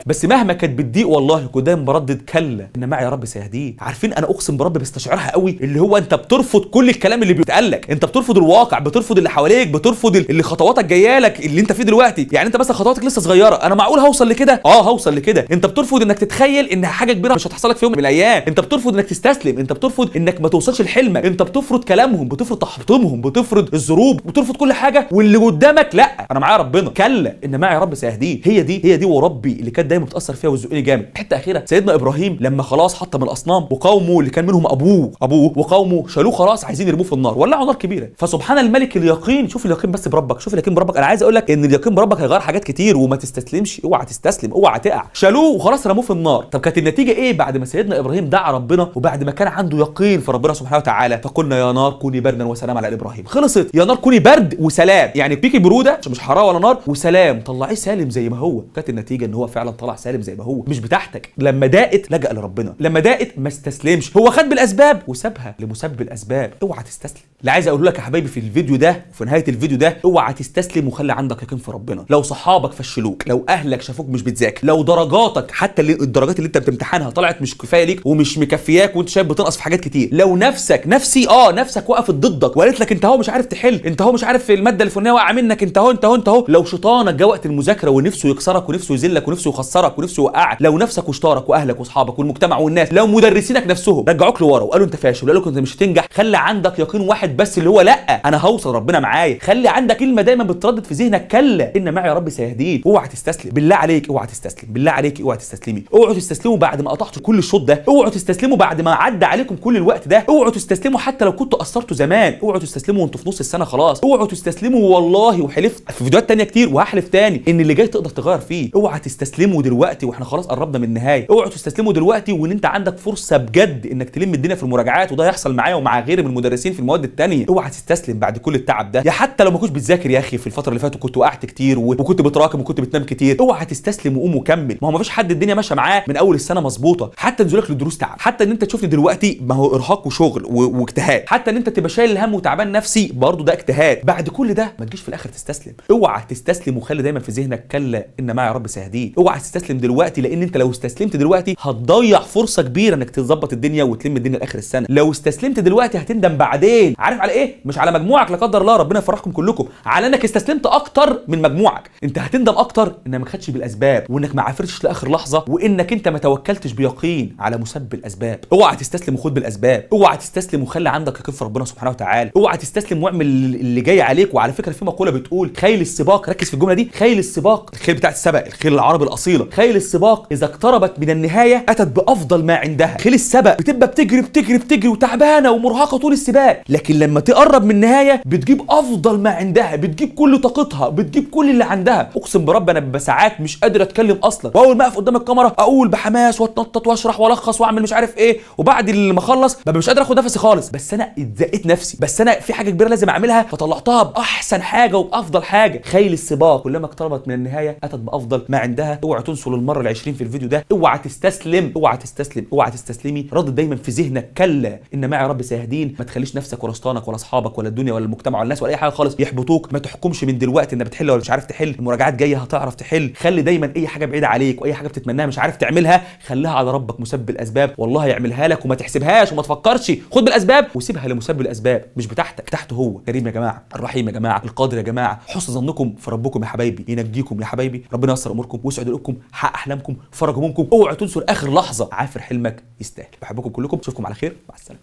بس مهما كانت بتضيق والله كنت دايما بردد كلا ان معي يا رب سيهدين. عارفين انا اقسم بربي بستشعرها قوي، اللي هو انت بترفض كل الكلام اللي بيتقال لك، انت بترفض الواقع، بترفض اللي حواليك، بترفض اللي خطواتك جايه لك اللي انت فيه دلوقتي. يعني انت مثلا خطواتك لسه صغيره، انا معقول هوصل لكده؟ هوصل لكده. انت بترفض انك تتخيل ان حاجه كبيره مش هتحصل لك في يوم من الايام، انت بترفض انك تستسلم، انت بترفض انك ما توصلش لحلمك، انت بتفرض كلامهم، بتفرض تحطيمهم، بتفرض الظروف، بترفض كل حاجه، واللي قدامك لا انا معايا ربنا. كلا ان معي رب سيهدين. هي دي وربي اللي كانت دايما بتاثر فيها وتزقني جامد. حته اخيره، سيدنا ابراهيم لما خلاص حطم الاصنام وقومه اللي كان منهم ابوه وقومه شالوه خلاص عايزين يرموه في النار، ولعوا نار كبيره. فسبحان الملك اليقين، شوف اليقين بس بربك، شوف اليقين بربك. انا عايز اقول لك ان اليقين بربك هيغير حاجات كتير، وما تستسلمش، اوعى تستسلم، اوعى تقع. شالوه وخلاص رموه في النار. طب كانت النتيجه ايه بعد ما سيدنا ابراهيم دعا ربنا وبعد ما كان عنده يقين في ربنا سبحانه وتعالى؟ فقلنا يا نار كوني بردا وسلام على ابراهيم. خلصت، يا نار كوني برد وسلام، يعني بيكي بروده مش حراره ولا نار، وسلام طلعيه سالم زي ما هو. كانت النتيجه ان هو فعلا طلع سالم زي ما هو، مش بتاعتك. لما ضاقت لجأ لربنا، لما ضاقت ما استسلمش، هو خد بالاسباب وسابها لمسبب الاسباب. اوعى تستسلم. اللي عايز اقوله لك يا حبايبي في الفيديو ده وفي نهايه الفيديو ده، اوعى تستسلم وخلي عندك يقين في ربنا. لو صحابك فشلوك، لو اهلك شافوك مش بتذاكر، لو درجاتك حتى الدرجات اللي انت بتمتحنها طلعت مش كفايه ليك ومش مكفياك وانت شايف بتنقص في حاجات كتير، لو نفسك وقفت ضدك وقالت لك انت اهو مش عارف تحل، انت اهو مش عارف الماده الفلانيه واقعه منك، انت اهو، لو شيطانك جه وقت المذاكره ونفسه يكسرك ونفسه يذلك ونفسه يخسرك ونفسه يوقعك، لو نفسك وشطارك واهلك واصحابك والمجتمع والناس، لو مدرسينك نفسهم رجعوك لورا وقالوا انت فاشل وقالوا لك انت مش هتنجح، خلي عندك يقين واحد بس اللي هو لا انا هوصل، ربنا معايا. خلي عندك كلمه دايما بتردد في ذهنك، كلا ان معي يا رب سيهدين. اوعى تستسلم، بالله عليك اوعى تستسلم، بالله عليك اوعى تستسلمي. اوعوا تستسلموا بعد ما قطعتوا كل الشوط ده، اوعوا تستسلموا بعد ما عدى عليكم كل الوقت ده، اوعوا تستسلموا حتى لو كنتوا قصرتوا زمان، اوعوا تستسلموا وانتوا في نص السنه خلاص، اوعوا تستسلموا والله. وحلفت في فيديوهات تانية كتير وهحلف تاني ان اللي جاي تقدر تغير فيه. اوعى تستسلموا دلوقتي واحنا خلاص قربنا من النهايه، اوعوا تستسلموا دلوقتي وان انت عندك فرصه بجد انك تلم الدنيا في المراجعات، وده هيحصل معايا ومع غيري من المدرسين في المواد التانية. اوعى تستسلم بعد كل التعب ده، يا حتى لو ما كنتش بتذاكر يا اخي في الفتره اللي فاتت كنت وقعت كتير وكنت بتراكم وكنت بتنام كتير، اوعى تستسلم وقوم وكمل. ما هو مفيش حد الدنيا ماشيه معاه من اول السنه مظبوطه، حتى نزولك للدروس تعب، حتى ان انت تشوفني دلوقتي ما هو ارهاق وشغل واجتهاد، حتى ان انت تبقى شايل الهم وتعبان نفسي برضه ده اجتهاد. بعد كل ده ما تجيش في الاخر تستسلم، اوعى تستسلم وخلي دايما في ذهنك كلا ان معي يا رب سيهدين. اوعى تستسلم دلوقتي، لان انت لو استسلمت دلوقتي هتضيع فرصه كبيره انك تظبط الدنيا وتلم الدنيا لاخر السنه. لو استسلمت دلوقتي هتندم بعدين. عارف على ايه؟ مش على مجموعك لا قدر الله، ربنا يفرحكم كلكم، على انك استسلمت اكتر من مجموعك. انت هتندم اكتر انك ما خدتش بالاسباب وانك ما عافرتش لاخر لحظه وانك انت ما توكلتش بيقين على مسبب الاسباب. اوعى تستسلم وخد بالاسباب، اوعى تستسلم وخلي عندك يقين في ربنا سبحانه وتعالى، اوعى تستسلم واعمل اللي جاي عليك. وعلى فكره في مقوله بتقول خيل السباق، ركز في الجمله دي، خيل السباق، الخيل بتاعت السبق، الخيل العربي الاصيله، خيل السباق اذا اقتربت من النهايه اتت بافضل ما عندها. خيل السبق بتبقى بتجري وتعبانه ومرهقه طول السباق، لكن لما تقرب من النهايه بتجيب افضل ما عندها، بتجيب كل طاقتها، بتجيب كل اللي عندها. اقسم برب انا ببقى ساعات مش قادر اتكلم اصلا، واول ما اقف قدام الكاميرا اقول بحماس واتنطط واشرح والخص واعمل مش عارف ايه، وبعد ما اخلص ببقى مش قادر اخد نفسي خالص. بس انا اتزقيت نفسي، بس انا في حاجه كبيره لازم اعملها فطلعتها باحسن حاجه وبافضل حاجه. خيل السباق كلما اقتربت من النهايه اتت بافضل ما عندها. اوعى تنسوا للمره ال20 في الفيديو ده، اوعى تستسلم، اوعى تستسلم، اوعى تستسلمي. ردد دايما في ذهنك كلا ان معي رب سيهدين. ما تخليش نفسك ولا شيطانك ولا اصحابك ولا الدنيا ولا المجتمع ولا الناس ولا اي حاجه خالص يحبطوك. ما تحكمش من دلوقتي ان بتحل ولا مش عارف تحل، المراجعات جايه هتعرف تحل. خلي دايما اي حاجه بعيده عليك واي حاجه بتتمناها مش عارف تعملها خليها على ربك مسبب الاسباب، والله هيعملها لك. وما تحسبهاش وما تفكرش، خد بالاسباب وسيبها لمسبب الاسباب، مش بتاعتك، بتاعته هو. كريم يا جماعه، الرحيم يا جماعه، القادر يا جماعه. حسن ظنكم في ربكم يا حبايبي، ينجيكم يا حبايبي، ربنا ييسر اموركم ويسعد قلوبكم، حقق احلامكم، فرج همومكم. اوعوا تنسوا اخر لحظه، عافر حلمك يستاهل. بحبكم كلكم، اشوفكم على خير، مع السلامه.